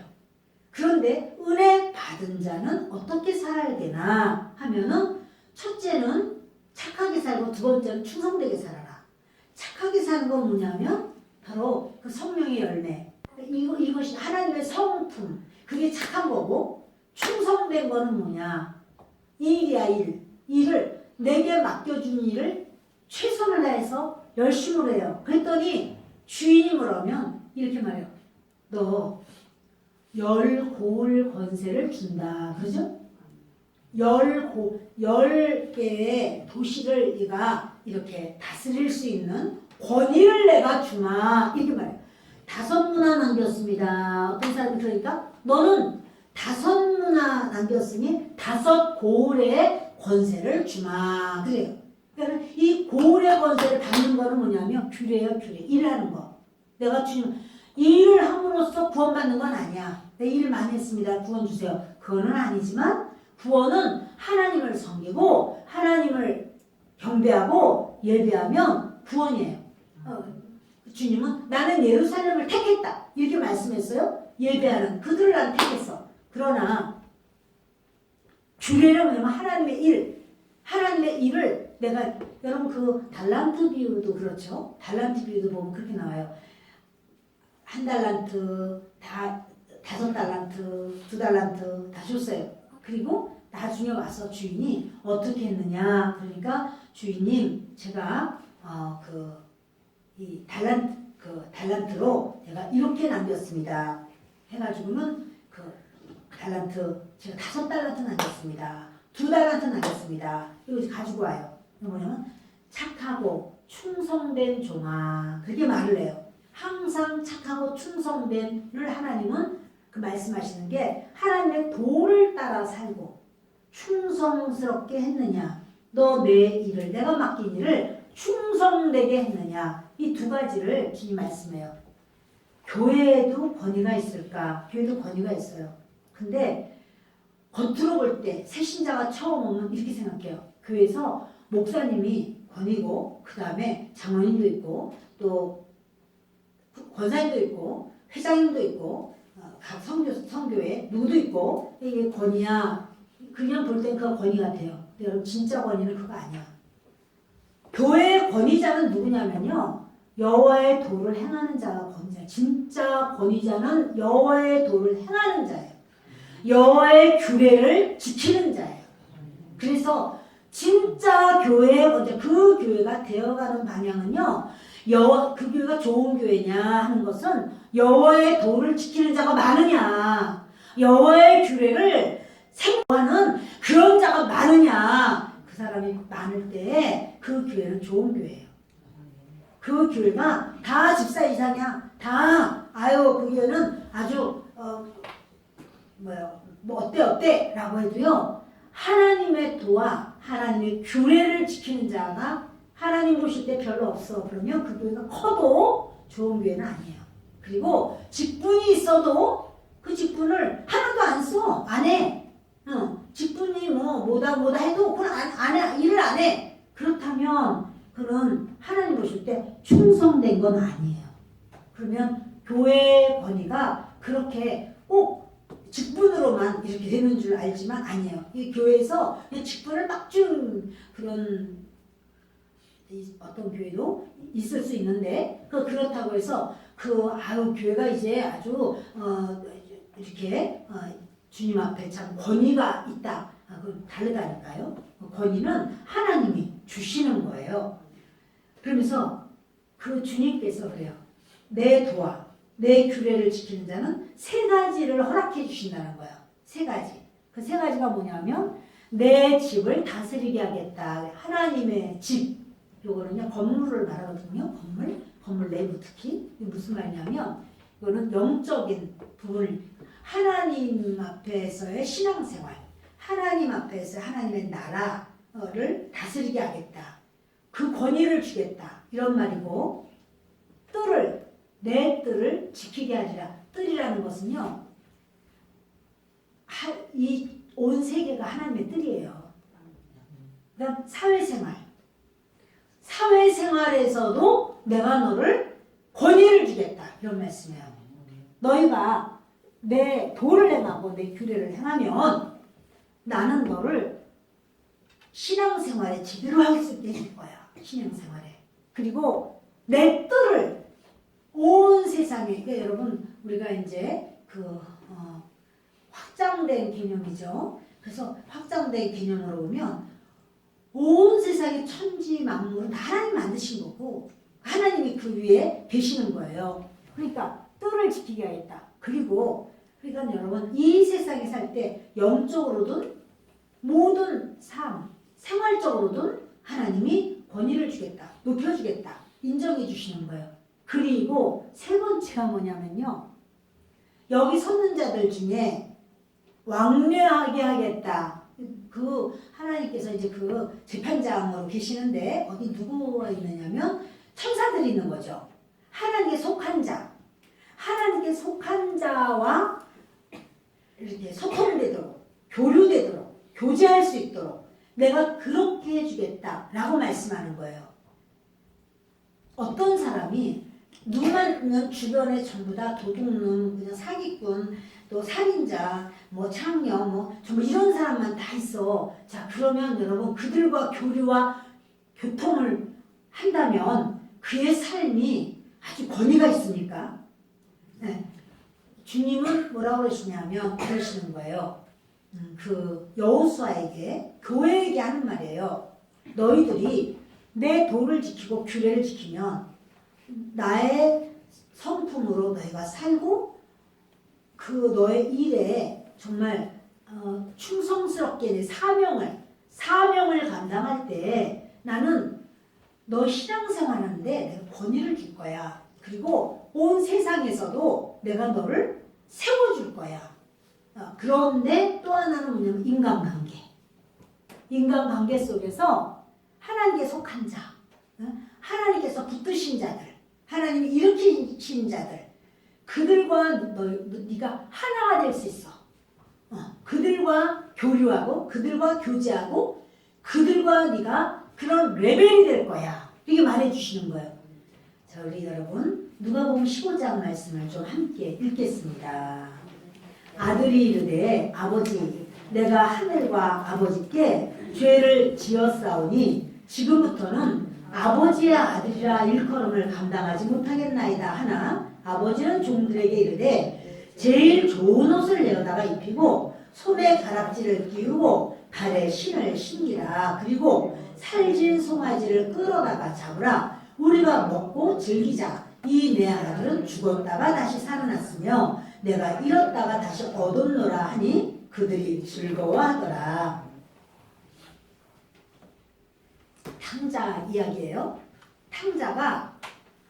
그런데 은혜 받은 자는 어떻게 살아야 되나 하면은 첫째는 착하게 살고 두 번째는 충성되게 살아라. 착하게 사는 건 뭐냐면 바로 그 성령의 열매. 이것이 하나님의 성품. 그게 착한 거고 충성된 거는 뭐냐. 일이야 일. 일을 내게 맡겨준 일을 최선을 다해서 열심으로 해요. 그랬더니 주인이 뭐라면 이렇게 말해요. 너 10고을 권세를 준다. 그러죠? 10개의 도시를 네가 이렇게 다스릴 수 있는 권위를 내가 주마. 이렇게 말해요. 5문화 남겼습니다. 어떤 사람이 그러니까 너는 5문화 남겼으니 5고을의 권세를 주마. 그래요. 그러니까 이 고을의 권세를 받는 거는 뭐냐면 규례예요, 규례. 일하는 거. 내가 주님 일을 함으로써 구원받는 건 아니야. 내 일을 많이 했습니다. 구원 주세요. 그거는 아니지만 구원은 하나님을 섬기고 하나님을 경배하고 예배하면 구원이에요. 주님은 나는 예루살렘을 택했다. 이렇게 말씀했어요. 예배하는 그들을 난 택했어. 그러나 규례는 뭐냐면 하나님의 일. 하나님의 일을 내가 여러분 그 달란트 비유도 그렇죠. 달란트 비유도 보면 그렇게 나와요. 1달란트, 5달란트, 2달란트 다 줬어요. 그리고 나중에 와서 주인이 어떻게 했느냐. 그러니까 주인님 제가 이 달란트로 제가 이렇게 남겼습니다. 해가지고는 그 달란트 제가 5달란트 남겼습니다. 2달란트 남겼습니다. 이거 가지고 와요. 뭐냐면 착하고 충성된 종아. 그렇게 말을 해요. 항상 착하고 충성된을 하나님은 그 말씀하시는 게 하나님의 도를 따라 살고 충성스럽게 했느냐. 너 내 일을 내가 맡긴 일을 충성되게 했느냐. 이 두 가지를 주님 말씀해요. 교회에도 권위가 있을까? 교회도 권위가 있어요. 근데 겉으로 볼 때 새신자가 처음 오면 이렇게 생각해요. 교회에서 목사님이 권위고 그 다음에 장로님도 있고 또 권사님도 있고 회장님도 있고 각 성교회 누구도 있고 이게 권위야. 그냥 볼 땐 그가 권위 같아요. 근데 여러분 진짜 권위는 그거 아니야. 교회의 권위자는 누구냐면요. 여호와의 도를 행하는 자가 권위자. 진짜 권위자는 여호와의 도를 행하는 자예요. 여호와의 규례를 지키는 자예요. 그래서 진짜 교회의 권위자, 그 교회가 되어가는 방향은요. 그 교회가 좋은 교회냐 하는 것은 여호와의 도를 지키는 자가 많으냐, 여호와의 규례를 생각하는 그런 자가 많으냐. 그 사람이 많을 때 그 교회는 좋은 교회예요. 그 교회가 다 집사 이사냐, 다 그 교회는 아주 뭐 어때 라고 해도요. 하나님의 도와 하나님의 규례를 지키는 자가 하나님 보실 때 별로 없어. 그러면 그 교회가 커도 좋은 교회는 아니에요. 그리고 직분이 있어도 그 직분을 하나도 안 써. 안 해. 직분이 뭐다 해도 그건 안 해. 일을 안 해. 그렇다면 그는 하나님 보실 때 충성된 건 아니에요. 그러면 교회의 권위가 그렇게 꼭 직분으로만 이렇게 되는 줄 알지만 아니에요. 이 교회에서 직분을 막 준 그런 어떤 교회도 있을 수 있는데 그렇다고 해서 교회가 이제 아주 이렇게 주님 앞에 참 권위가 있다. 그건 다르다니까요. 권위는 하나님이 주시는 거예요. 그러면서 그 주님께서 그래요. 내 도와 내 규례를 지키는 자는 3가지를 허락해 주신다는 거예요. 3가지. 그 3가지가 뭐냐면 내 집을 다스리게 하겠다. 하나님의 집. 요거는요 건물을 말하거든요. 건물 내부 특히. 이게 무슨 말이냐면 이거는 영적인 부분을 하나님 앞에서의 신앙생활, 하나님 앞에서 하나님의 나라를 다스리게 하겠다. 그 권위를 주겠다. 이런 말이고 내 뜰을 지키게 하리라. 뜰이라는 것은요. 이 온 세계가 하나님의 뜰이에요. 그다음 사회생활. 사회생활에서도 내가 너를 권위를 주겠다. 이런 말씀이에요. 너희가 내 도를 행하고 내 규례를 행하면 나는 너를 신앙생활에 제대로 할 수 있게 해줄 거야. 신앙생활에. 그리고 내 뜰을 온 세상에, 그러니까 여러분 우리가 이제 확장된 개념이죠. 그래서 확장된 개념으로 보면 온 세상의 천지 만물은 다 하나님 만드신 거고 하나님이 그 위에 계시는 거예요. 그러니까 뜰을 지키게 하겠다. 그리고 그러니까 여러분 이 세상에 살 때 영적으로든 모든 삶, 생활적으로든 하나님이 권위를 주겠다. 높여주겠다. 인정해 주시는 거예요. 그리고 세 번째가 뭐냐면요. 여기 섰는 자들 중에 왕래하게 하겠다. 그 하나님께서 이제 그 재판장으로 계시는데 어디 누구가 있느냐면 천사들이 있는 거죠. 하나님께 속한 자. 하나님께 속한 자와 이렇게 소통되도록, 교류되도록, 교제할 수 있도록 내가 그렇게 해주겠다라고 말씀하는 거예요. 어떤 사람이 눈만 보면 주변에 전부 다 도둑놈, 그냥 사기꾼, 또 살인자, 뭐 창녀, 뭐 정말 이런 사람만 다 있어. 자, 그러면 여러분 그들과 교류와 교통을 한다면 그의 삶이 아주 권위가 있습니까? 네. 주님은 뭐라고 그러시냐면 그러시는 거예요. 그 여호수아에게, 교회에게 하는 말이에요. 너희들이 내 도를 지키고 규례를 지키면 나의 성품으로 너희가 살고 그 너의 일에 정말 충성스럽게 내 사명을 감당할 때 나는 너 신앙생활하는데 내가 권위를 줄 거야. 그리고 온 세상에서도 내가 너를 세워줄 거야. 그런데 또 하나는 뭐냐면 인간관계. 인간관계 속에서 하나님께 속한 자, 하나님께서 붙드신 자들, 하나님이 일으키신 자들, 그들과 네가 하나가 될 수 있어. 그들과 교류하고 그들과 교제하고 그들과 네가 그런 레벨이 될 거야. 이렇게 말해주시는 거예요. 자, 우리 여러분 누가복음 15장 말씀을 좀 함께 읽겠습니다. 아들이 이르되 아버지 내가 하늘과 아버지께 죄를 지었사오니 지금부터는 아버지의 아들이라 일컬음을 감당하지 못하겠나이다 하나 아버지는 종들에게 이르되 제일 좋은 옷을 내어다가 입히고 손에 가락지를 끼우고 발에 신을 신기라. 그리고 살진 송아지를 끌어다가 잡으라. 우리가 먹고 즐기자. 이 내 아들은 죽었다가 다시 살아났으며 내가 잃었다가 다시 얻었노라 하니 그들이 즐거워하더라. 탕자 이야기예요. 탕자가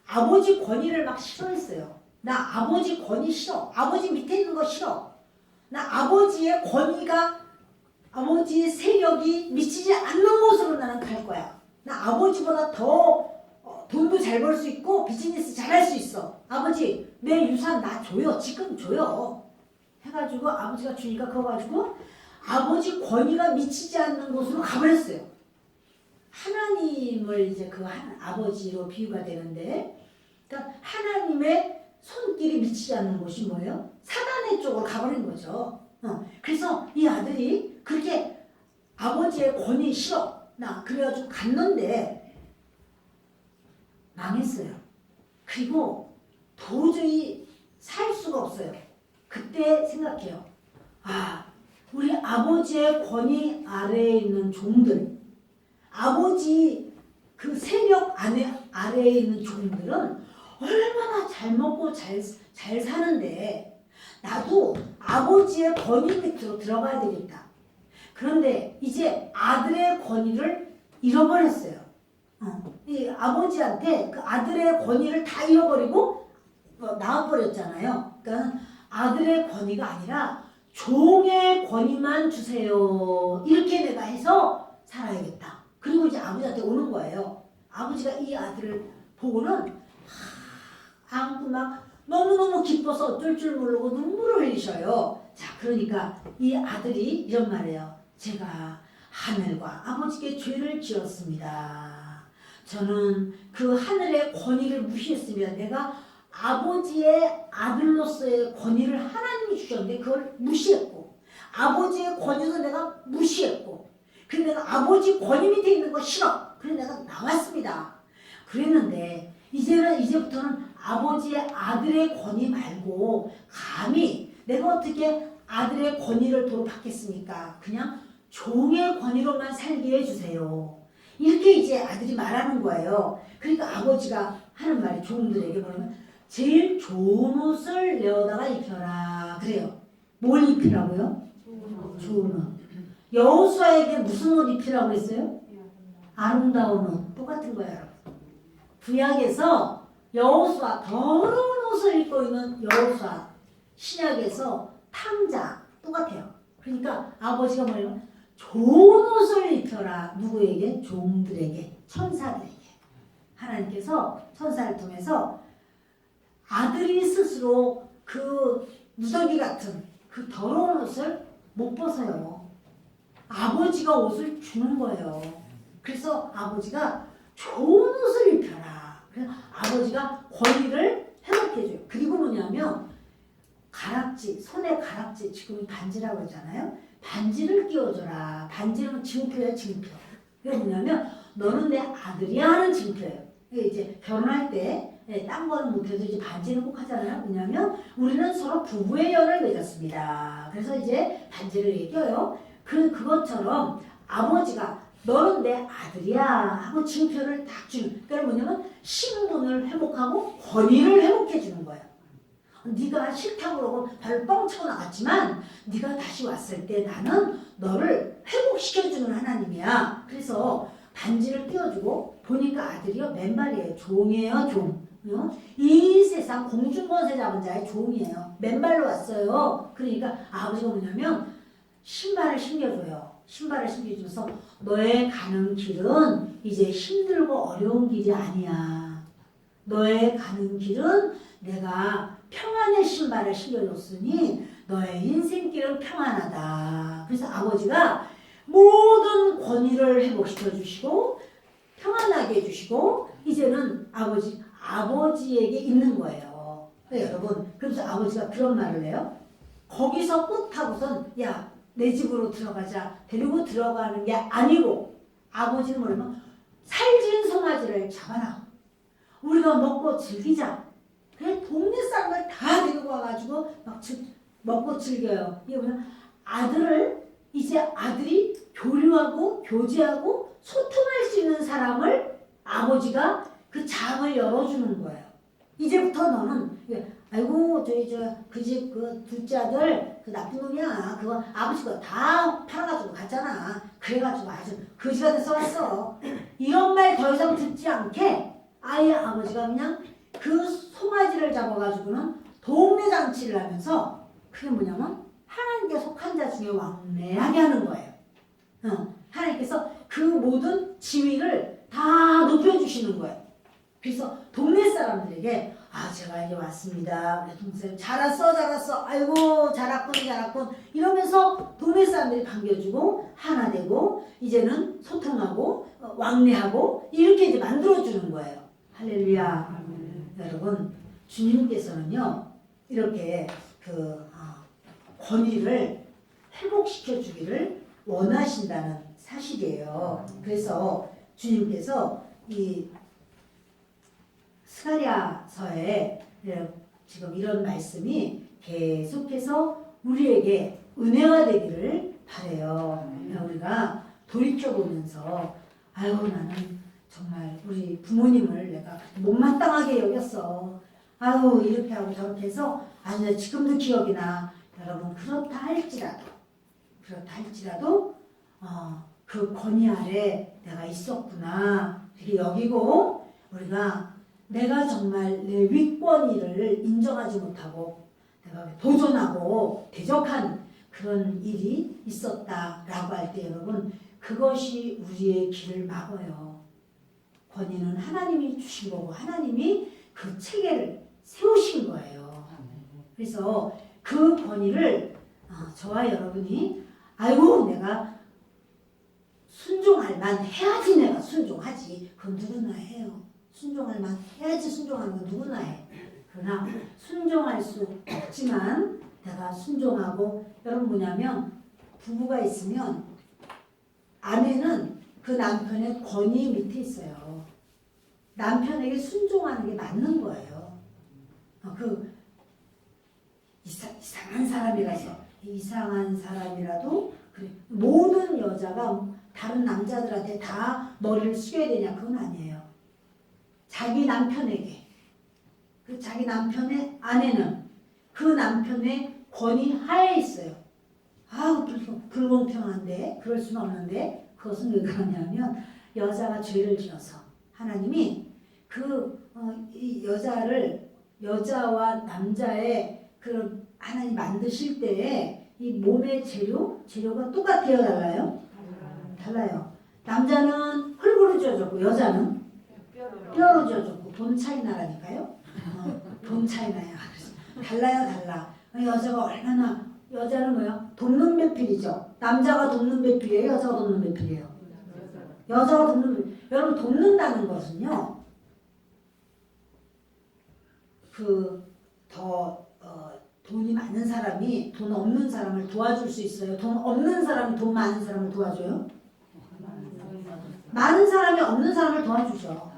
아버지 권위를 막 싫어했어요. 나 아버지 권위 싫어. 아버지 밑에 있는 거 싫어. 나 아버지의 권위가, 아버지의 세력이 미치지 않는 곳으로 나는 갈 거야. 나 아버지보다 더 돈도 잘 벌 수 있고 비즈니스 잘할 수 있어. 아버지 내 유산 나 줘요. 지금 줘요. 해가지고 아버지가 주니까 그거 가지고 아버지 권위가 미치지 않는 곳으로 가버렸어요. 하나님을 이제 그 아버지로 비유가 되는데, 그러니까 하나님의 손길이 미치지 않는 곳이 뭐예요? 사단의 쪽으로 가버린 거죠. 그래서 이 아들이 그렇게 아버지의 권위 싫어. 나 그래가지고 갔는데 망했어요. 그리고 도저히 살 수가 없어요. 그때 생각해요. 아, 우리 아버지의 권위 아래에 있는 종들, 아버지 그 세력 아래에 있는 종들은 얼마나 잘 먹고 잘 사는데 나도 아버지의 권위 밑으로 들어가야 되겠다. 그런데 이제 아들의 권위를 잃어버렸어요. 이 아버지한테 그 아들의 권위를 다 잃어버리고 나와버렸잖아요. 그러니까 아들의 권위가 아니라 종의 권위만 주세요. 이렇게 내가 해서 살아야겠다. 그리고 이제 아버지한테 오는 거예요. 아버지가 이 아들을 보고는 안고 막 너무너무 기뻐서 어쩔 줄 모르고 눈물을 흘리셔요. 자, 그러니까 이 아들이 이런 말이에요. 제가 하늘과 아버지께 죄를 지었습니다. 저는 그 하늘의 권위를 무시했으며 내가 아버지의 아들로서의 권위를 하나님이 주셨는데 그걸 무시했고 아버지의 권위도 내가 무시했고 그래서 내가 아버지 권위 밑에 있는 거 싫어. 그래서 내가 나왔습니다. 그랬는데 이제부터는 아버지의 아들의 권위 말고 감히 내가 어떻게 아들의 권위를 도로 받겠습니까? 그냥 종의 권위로만 살게 해주세요. 이렇게 이제 아들이 말하는 거예요. 그러니까 아버지가 하는 말이 종들에게 뭐냐면 제일 좋은 옷을 내어다가 입혀라. 그래요. 뭘 입히라고요? 좋은 옷. 여호수아에게 무슨 옷 입히라고 했어요? 아름다운 옷. 똑같은 거예요, 여러분. 구약에서 여호수아 더러운 옷을 입고 있는 여호수아, 신약에서 탕자 똑같아요. 그러니까 아버지가 뭐냐면 좋은 옷을 입혀라. 누구에게? 종들에게, 천사들에게. 하나님께서 천사를 통해서 아들이 스스로 그 무더기 같은 그 더러운 옷을 못 벗어요. 아버지가 옷을 주는 거예요. 그래서 아버지가 좋은 옷을 입혀라. 그래서 아버지가 권위를 회복해줘요. 그리고 뭐냐면 가락지, 손에 가락지, 지금 반지라고 했잖아요. 반지를 끼워줘라. 반지는 증표예요, 증표. 그게 뭐냐면 너는 내 아들이야 하는 증표예요. 이게 이제 결혼할 때 딴 거는 못해도 이제 반지는 꼭 하잖아요. 왜냐면 우리는 서로 부부의 연을 맺었습니다. 그래서 이제 반지를 껴요. 그것처럼 아버지가 너는 내 아들이야 하고 증표를 딱 주는. 그러니까 뭐냐면 신분을 회복하고 권위를 회복해 주는 거예요. 네가 싫다고 그러고 발을 뻥 치고 나갔지만 네가 다시 왔을 때 나는 너를 회복시켜주는 하나님이야. 그래서 반지를 띄워주고 보니까 아들이요 맨발이에요. 종이에요, 종. 이 세상 공중권세 잡은 자의 종이에요. 맨발로 왔어요. 그러니까 아버지가 뭐냐면 신발을 신겨줘요. 신발을 신겨줘서 너의 가는 길은 이제 힘들고 어려운 길이 아니야. 너의 가는 길은 내가 평안의 신발을 신겨줬으니 너의 인생길은 평안하다. 그래서 아버지가 모든 권위를 회복시켜 주시고 평안하게 해주시고 이제는 아버지에게 있는 거예요. 네, 여러분. 그래서 아버지가 그런 말을 해요. 거기서 끝하고선 야, 내 집으로 들어가자. 데리고 들어가는 게 아니고 아버지는 뭐냐면 살진 송아지를 잡아라. 우리가 먹고 즐기자. 그래 동네 사람을 다 데리고 와가지고 막 먹고 즐겨요. 이게 뭐냐 이제 아들이 교류하고 교제하고 소통할 수 있는 사람을 아버지가 그 장을 열어주는 거예요. 이제부터 너는 아이고 그 집 그 둘째 아들 그 나쁜 놈이야. 그거 아버지가 다 팔아가지고 갔잖아. 그래가지고 아주 거지가 돼서 왔어. 이런 말 더 이상 듣지 않게 아예 아버지가 그냥 그 송아지를 잡아가지고는 동네 잔치를 하면서 그게 뭐냐면 하나님께 속한 자 중에 왕래하게 하는 거예요. 하나님께서 그 모든 지위를 다 높여주시는 거예요. 그래서 동네 사람들에게 제가 이제 왔습니다. 우리 동생 잘왔어. 아이고 잘왔군 이러면서 동네 사람들이 반겨주고 하나 되고 이제는 소통하고 왕래하고 이렇게 이제 만들어주는 거예요. 할렐루야. 여러분 주님께서는요 이렇게 권위를 회복시켜 주기를 원하신다는 사실이에요. 그래서 주님께서 이 스가랴서에 지금 이런 말씀이 계속해서 우리에게 은혜가 되기를 바라요. 우리가 돌이켜보면서 아유 나는 정말 우리 부모님을 내가 못마땅하게 여겼어. 아유 이렇게 하고 저렇게 해서 아니 지금도 기억이 나. 여러분 그렇다 할지라도 그 권위 아래 내가 있었구나 이렇게 여기고 우리가 내가 정말 내 윗권위를 인정하지 못하고 내가 도전하고 대적한 그런 일이 있었다라고 할 때 여러분 그것이 우리의 길을 막아요. 권위는 하나님이 주신 거고 하나님이 그 체계를 세우신 거예요. 그래서 그 권위를 저와 여러분이 아이고 내가 순종할 만 해야지 내가 순종하지. 그건 누구나 해요. 순종할 만 해야지 순종하는 건 누구나 해. 그러나 순종할 수 없지만 내가 순종하고 여러분 뭐냐면 부부가 있으면 아내는 그 남편의 권위 밑에 있어요. 남편에게 순종하는 게 맞는 거예요. 그 이상한 사람이라 있어. 이상한 사람이라도 그래. 모든 여자가 다른 남자들한테 다 머리를 숙여야 되냐? 그건 아니에요. 자기 남편에게 그 자기 남편의 아내는 그 남편의 권위 하에 있어요. 아, 불공평한데 그럴 수는 없는데 그것은 왜 그러냐면 여자가 죄를 지어서 하나님이 이 여자와 남자의 그 하나님 만드실 때에 이 몸의 재료가 똑같아요, 달라요? 달라요. 남자는 흙으로 지어졌고 여자는 뼈로 지어졌고 돈 차이 나라니까요. 돈 차이 나요. 달라요, 달라. 여자는 뭐야? 돕는 배필이죠. 남자가 돕는 배필이에요, 여자가 돕는 배필이에요. 여자가 돕는 배필. 여러분 돕는다는 것은요. 돈이 많은 사람이 돈 없는 사람을 도와줄 수 있어요. 돈 없는 사람이 돈 많은 사람을 도와줘요? 많은 사람이 없는 사람을 도와주죠.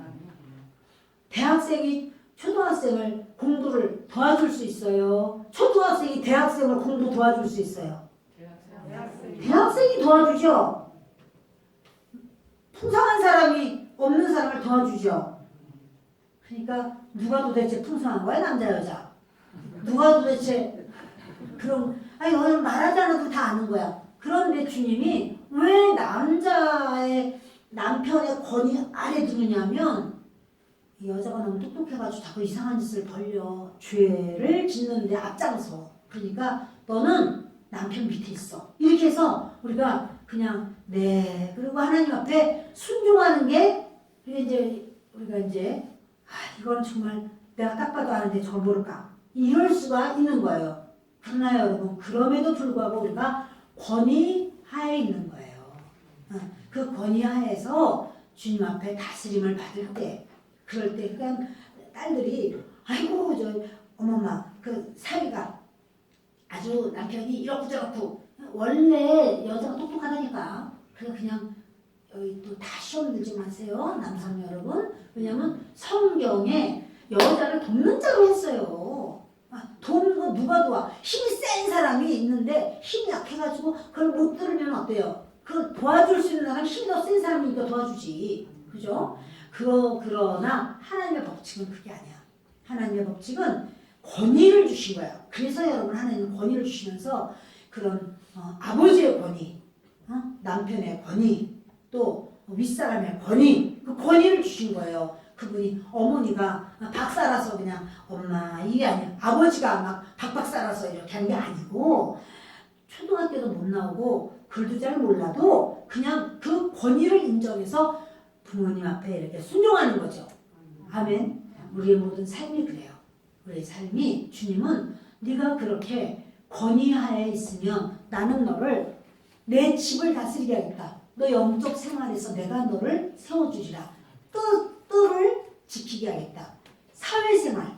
대학생이 초등학생을 공부를 도와줄 수 있어요. 초등학생이 대학생을 공부 도와줄 수 있어요. 대학생이 도와주죠. 풍성한 사람이 없는 사람을 도와주죠. 그러니까 누가 도대체 풍성한 거야? 남자 여자? 누가 도대체 여러분 말하지 않아도 다 아는 거야. 그런데 주님이 왜 남편의 권위 아래 두느냐면 이 여자가 너무 똑똑해가지고 자꾸 이상한 짓을 벌려 죄를 짓는데 앞장서. 그러니까 너는 남편 밑에 있어. 이렇게 해서 우리가 그냥 그리고 하나님 앞에 순종하는 게 우리가 이제 이건 정말 내가 딱 봐도 아는데 저걸 모를까 이럴 수가 있는 거예요. 그러나 여러분 그럼에도 불구하고 우리가 권위 하에 있는 거예요. 그 권위 하에서 주님 앞에 다스림을 받을 때 그럴 때 그러니까 딸들이 아이고 어머마 사위가 아주 남편이 이렇고 저렇고 원래 여자가 똑똑하다니까. 그래서 그냥 여기 또 다 시험 들지 마세요 남성 여러분. 왜냐면 성경에 여자를 돕는 자로 했어요. 돕는 거 누가 도와? 힘이 센 사람이 있는데 힘이 약해가지고 그걸 못 들으면 어때요? 그 도와줄 수 있는 사람 힘이 더 센 사람이니까 도와주지. 그죠? 그러나 하나님의 법칙은 그게 아니야. 하나님의 법칙은 권위를 주신 거야. 그래서 여러분 하나님은 권위를 주시면서 그런 아버지의 권위, 남편의 권위, 또 윗사람의 권위, 그 권위를 주신 거예요. 그분이 어머니가 박살아서 그냥 엄마 이게 아니야. 아버지가 막 박살아서 이렇게 한 게 아니고 초등학교도 못 나오고 글도 잘 몰라도 그냥 그 권위를 인정해서 부모님 앞에 이렇게 순종하는 거죠. 아멘. 우리의 모든 삶이 그래요. 우리의 삶이 주님은 네가 그렇게 권위하에 있으면 나는 너를 내 집을 다스리게 하겠다. 너 영적 생활에서 내가 너를 세워주리라. 뜰을 지키게 하겠다. 사회생활,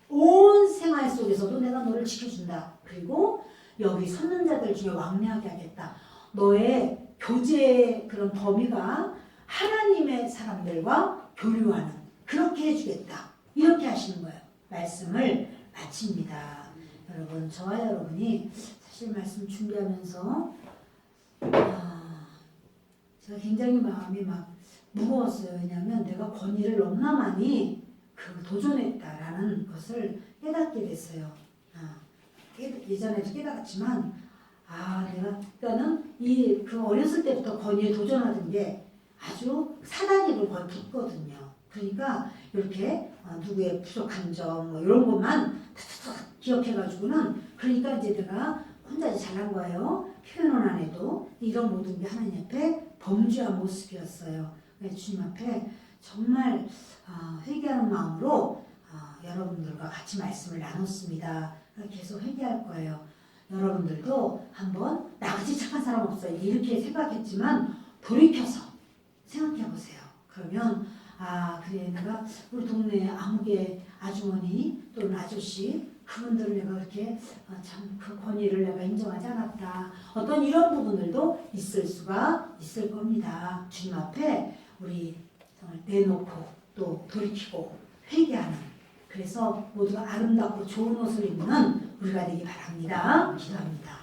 온 생활 속에서도 내가 너를 지켜준다. 그리고 여기 섰는 자들 중에 왕래하게 하겠다. 너의 교제의 그런 범위가 하나님의 사람들과 교류하는 그렇게 해주겠다. 이렇게 하시는 거예요. 말씀을 마칩니다. 여러분 저와 여러분이 사실 말씀 준비하면서 제가 굉장히 마음이 막 무거웠어요. 왜냐하면 내가 권위를 너무나 많이 도전했다라는 것을 깨닫게 됐어요. 예전에도 깨닫지만 그러니까는 그 어렸을 때부터 권위에 도전하던 게 아주 사단이로 거의 붙거든요. 그러니까 이렇게 누구의 부족한 점 이런 것만 탁탁탁 기억해가지고는 그러니까 이제 내가 혼자 잘난 거예요. 표현은 안 해도 이런 모든 게 하나님 앞에 범죄한 모습이었어요. 그래서 주님 앞에 정말 회개하는 마음으로 여러분들과 같이 말씀을 나눴습니다. 계속 회개할 거예요. 여러분들도 한번 나같이 착한 사람 없어요. 이렇게 생각했지만 돌이켜서 생각해 보세요. 그러면 그래 내가 우리 동네 아무개 아주머니 또는 아저씨 그분들을 내가 그렇게 참 그 권위를 내가 인정하지 않았다. 어떤 이런 부분들도 있을 수가 있을 겁니다. 주님 앞에 우리 정말 내놓고 또 돌이키고 회개하는 그래서 모두가 아름답고 좋은 옷을 입는 우리가 되기 바랍니다. 기도합니다.